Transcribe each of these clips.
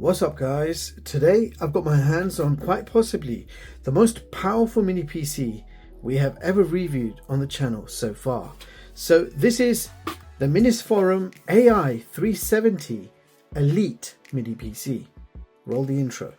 What's up guys? Today I've got my hands on quite possibly the most powerful mini PC we have ever reviewed on the channel so far. So this is the MINISFORUM AI370 Elite Mini PC. Roll the intro.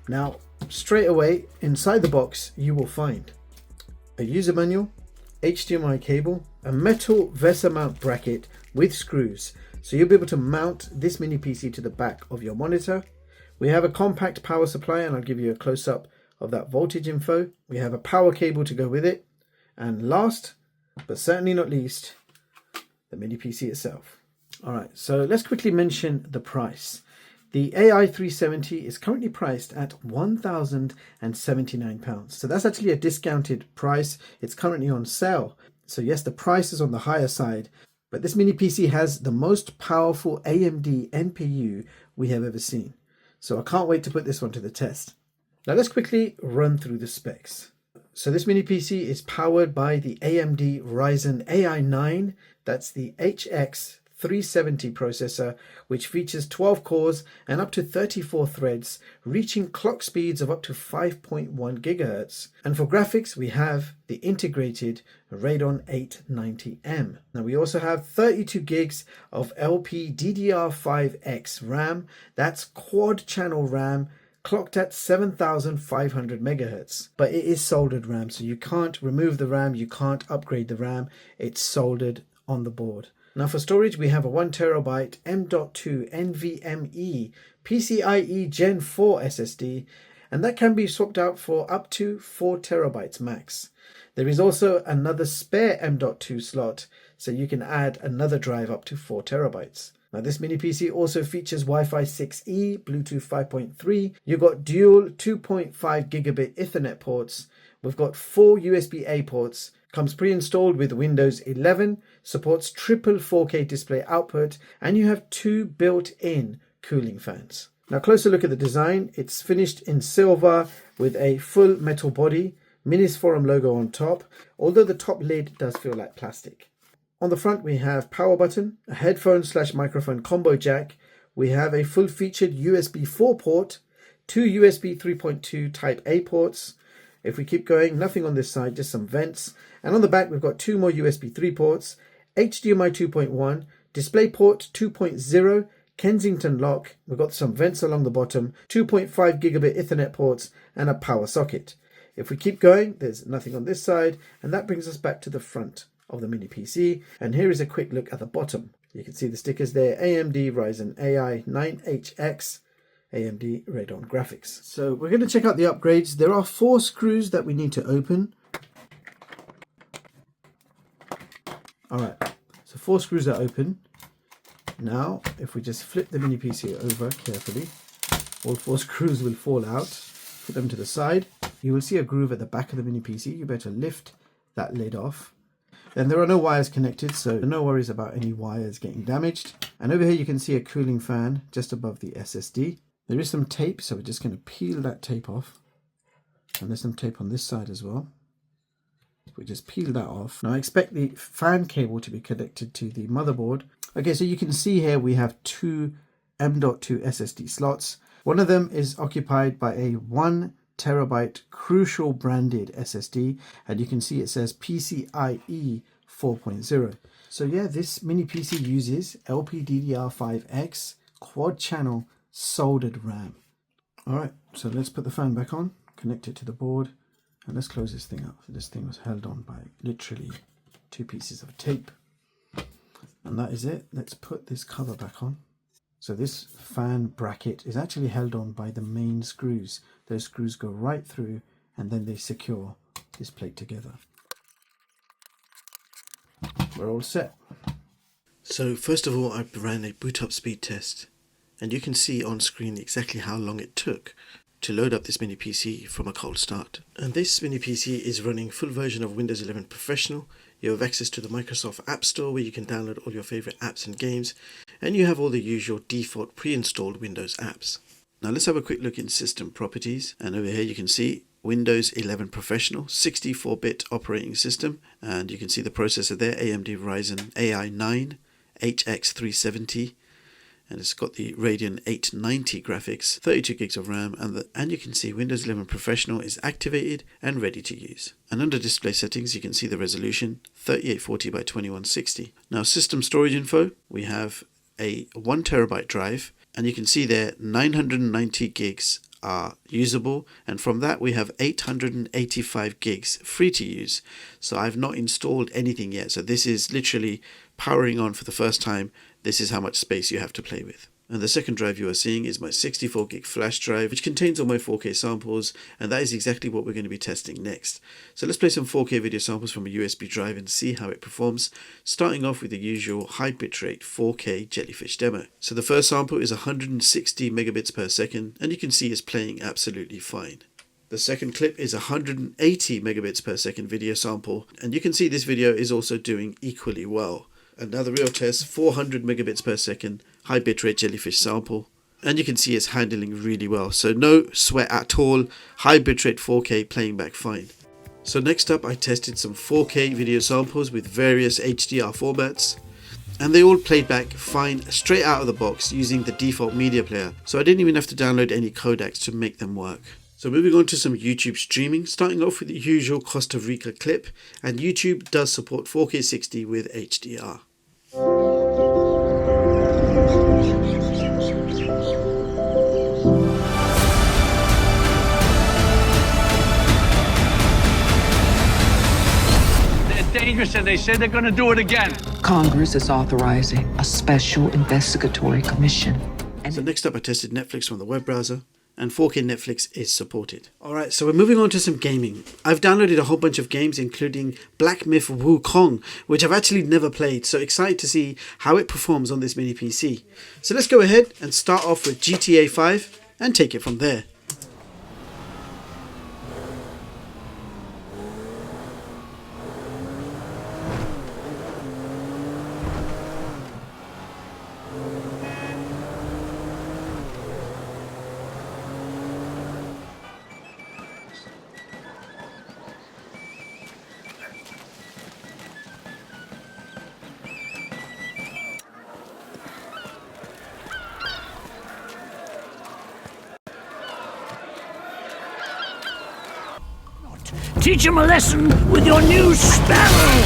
Now, straight away inside the box, you will find a user manual, HDMI cable, a metal VESA mount bracket with screws. So you'll be able to mount this mini PC to the back of your monitor. We have a compact power supply, and I'll give you a close up of that voltage info. We have a power cable to go with it. And last, but certainly not least, the mini PC itself. All right, so let's quickly mention the price. The AI370 is currently priced at £1,079. So that's actually a discounted price. It's currently on sale. So yes, the price is on the higher side, but this mini PC has the most powerful AMD NPU we have ever seen. So I can't wait to put this one to the test. Now let's quickly run through the specs. So this mini PC is powered by the AMD Ryzen AI 9. That's the HX370 processor, which features 12 cores and up to 34 threads, reaching clock speeds of up to 5.1 GHz. And for graphics, we have the integrated Radeon 890M. Now we also have 32 gigs of LPDDR5X RAM. That's quad channel RAM, clocked at 7,500 megahertz, but it is soldered RAM, so you can't remove the RAM, you can't upgrade the RAM, it's soldered on the board. Now for storage, we have a 1TB M.2 NVME PCIE Gen 4 SSD, and that can be swapped out for up to 4TB max. There is also another spare M.2 slot, so you can add another drive up to 4TB. Now this mini PC also features Wi-Fi 6E, Bluetooth 5.3. You've got dual 2.5 gigabit Ethernet ports. We've got 4 USB-A ports. Comes pre-installed with Windows 11, supports triple 4K display output, and you have 2 built-in cooling fans. Now closer look at the design. It's finished in silver with a full metal body, MINISFORUM logo on top, although the top lid does feel like plastic. On the front we have power button, a headphone/microphone combo jack. We have a full-featured USB 4 port, 2 USB 3.2 Type A ports. If we keep going, nothing on this side, just some vents. And on the back, we've got 2 more USB 3 ports, HDMI 2.1, DisplayPort 2.0, Kensington lock. We've got some vents along the bottom, 2.5 gigabit Ethernet ports, and a power socket. If we keep going, there's nothing on this side. And that brings us back to the front of the mini PC. And here is a quick look at the bottom. You can see the stickers there, AMD Ryzen AI 9HX. AMD Radeon graphics. So we're going to check out the upgrades. There are 4 screws that we need to open. Alright, so 4 screws are open. Now, if we just flip the mini PC over carefully, all 4 screws will fall out. Put them to the side. You will see a groove at the back of the mini PC. You better lift that lid off. Then there are no wires connected, so no worries about any wires getting damaged. And over here you can see a cooling fan just above the SSD. There is some tape, so we're just going to peel that tape off. And there's some tape on this side as well. We just peel that off. Now I expect the fan cable to be connected to the motherboard. Okay, so you can see here we have 2 M.2 SSD slots. One of them is occupied by a 1TB Crucial branded SSD. And you can see it says PCIe 4.0. So yeah, this mini PC uses LPDDR5X quad channel soldered RAM. Alright, so let's put the fan back on, connect it to the board, and let's close this thing up. So this thing was held on by literally 2 pieces of tape. And that is it. Let's put this cover back on. So this fan bracket is actually held on by the main screws. Those screws go right through and then they secure this plate together. We're all set. So first of all, I ran a boot up speed test. And you can see on screen exactly how long it took to load up this mini PC from a cold start. And this mini PC is running full version of Windows 11 Professional. You have access to the Microsoft App Store where you can download all your favorite apps and games, and you have all the usual default pre-installed Windows apps. Now let's have a quick look in system properties, and over here you can see Windows 11 Professional 64-bit operating system, and you can see the processor there, AMD Ryzen AI 9 HX370, and it's got the Radeon 890 graphics, 32 gigs of RAM, and you can see Windows 11 Professional is activated and ready to use. And under display settings you can see the resolution 3840 by 2160. Now system storage info, we have a 1TB drive, and you can see there 990 gigs are usable, and from that we have 885 gigs free to use. So I've not installed anything yet, so this is literally powering on for the first time. This is how much space you have to play with. And the second drive you are seeing is my 64 gig flash drive, which contains all my 4K samples, and that is exactly what we're going to be testing next. So let's play some 4K video samples from a USB drive and see how it performs, starting off with the usual high bitrate 4K Jellyfish demo. So the first sample is 160 megabits per second, and you can see it's playing absolutely fine. The second clip is 180 megabits per second video sample, and you can see this video is also doing equally well. And now the real test, 400 megabits per second, high bitrate Jellyfish sample. And you can see it's handling really well. So no sweat at all, high bitrate 4K playing back fine. So next up I tested some 4K video samples with various HDR formats. And they all played back fine straight out of the box using the default media player. So I didn't even have to download any codecs to make them work. So moving on to some YouTube streaming, starting off with the usual Costa Rica clip, and YouTube does support 4K 60 with HDR. They're dangerous and they say they're going to do it again. Congress is authorizing a special investigatory commission. So next up I tested Netflix from the web browser, and 4K Netflix is supported. Alright, so we're moving on to some gaming. I've downloaded a whole bunch of games including Black Myth Wukong, which I've actually never played, so excited to see how it performs on this mini PC. So let's go ahead and start off with GTA 5 and take it from there. Teach him a lesson with your new sparrow!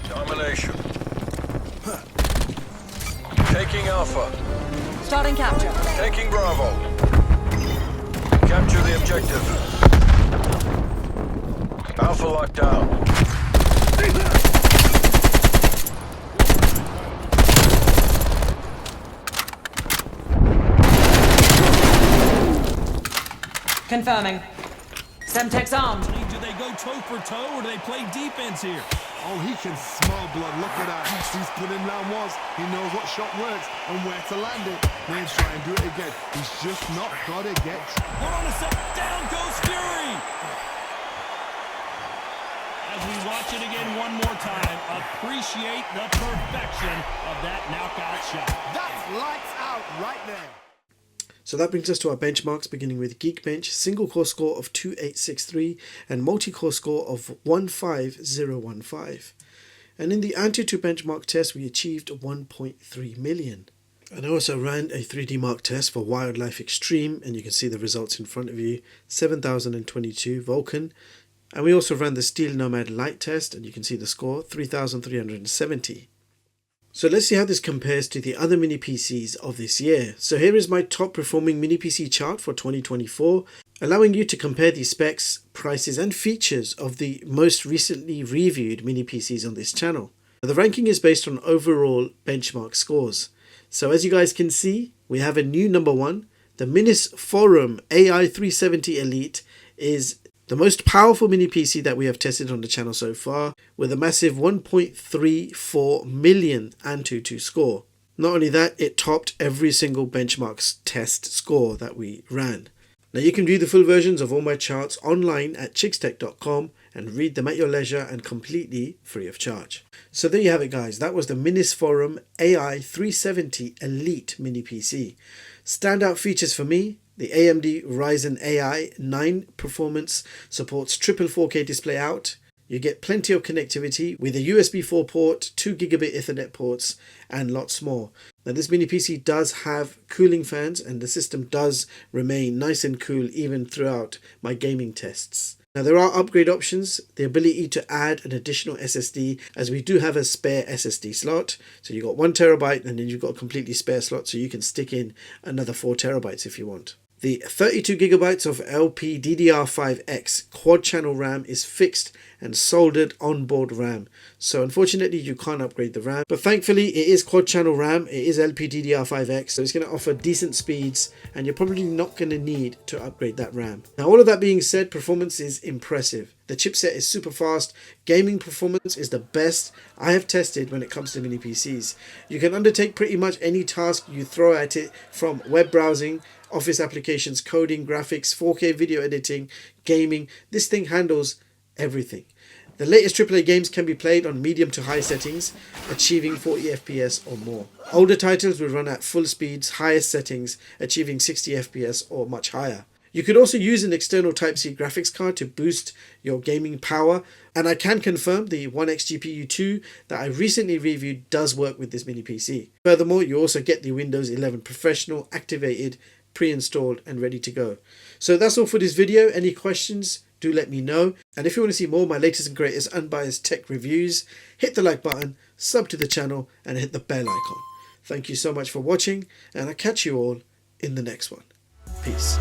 Domination. Taking Alpha. Starting capture. Taking Bravo. Capture the objective. Alpha locked down. Confirming. Semtex armed. Do they go toe for toe or do they play defense here? Oh, he can smell blood. Look at that. He's put in round once. He knows what shot works and where to land it. Then try and do it again. He's just not got to get. Hold on a sec. Down goes Fury! As we watch it again one more time, appreciate the perfection of that knockout shot. That's lights out right there. So that brings us to our benchmarks, beginning with Geekbench, single core score of 2863 and multi-core score of 15015. And in the Antutu benchmark test, we achieved 1.3 million. And I also ran a 3D Mark test for Wildlife Extreme, and you can see the results in front of you, 7022 Vulcan. And we also ran the Steel Nomad Lite test, and you can see the score, 3370. So let's see how this compares to the other mini PCs of this year. So here is my top performing mini PC chart for 2024, allowing you to compare the specs, prices and features of the most recently reviewed mini PCs on this channel. The ranking is based on overall benchmark scores. So as you guys can see, we have a new number one, The MINISFORUM AI370 Elite is the most powerful mini PC that we have tested on the channel so far, with a massive 1.34 million ANTU score. Not only that, it topped every single benchmark test score that we ran. Now you can view the full versions of all my charts online at chixtech.com and read them at your leisure and completely free of charge. So there you have it, guys. That was the MINISFORUM AI370 Elite mini PC. Standout features for me: the AMD Ryzen AI 9 performance supports triple 4K display out. You get plenty of connectivity with a USB 4 port, 2 gigabit Ethernet ports, and lots more. Now this mini PC does have cooling fans, and the system does remain nice and cool even throughout my gaming tests. Now there are upgrade options, the ability to add an additional SSD, as we do have a spare SSD slot. So you've got 1 terabyte and then you've got a completely spare slot, so you can stick in another 4 terabytes if you want. The 32 gigabytes of LPDDR5X quad channel RAM is fixed and soldered onboard RAM. So unfortunately you can't upgrade the RAM, but thankfully it is quad channel RAM, it is LPDDR5X, so it's going to offer decent speeds and you're probably not going to need to upgrade that RAM. Now all of that being said, performance is impressive. The chipset is super fast, gaming performance is the best I have tested when it comes to mini PCs. You can undertake pretty much any task you throw at it, from web browsing, office applications, coding, graphics, 4K video editing, gaming. This thing handles everything. The latest AAA games can be played on medium to high settings, achieving 40 FPS or more. Older titles will run at full speeds, highest settings, achieving 60 FPS or much higher. You could also use an external Type-C graphics card to boost your gaming power, and I can confirm the 1X GPU 2 that I recently reviewed does work with this mini PC. Furthermore, you also get the Windows 11 Professional activated, pre-installed and ready to go. So that's all for this video. Any questions, do let me know. And if you want to see more of my latest and greatest unbiased tech reviews, hit the like button, sub to the channel and hit the bell icon. Thank you so much for watching, and I'll catch you all in the next one. Peace.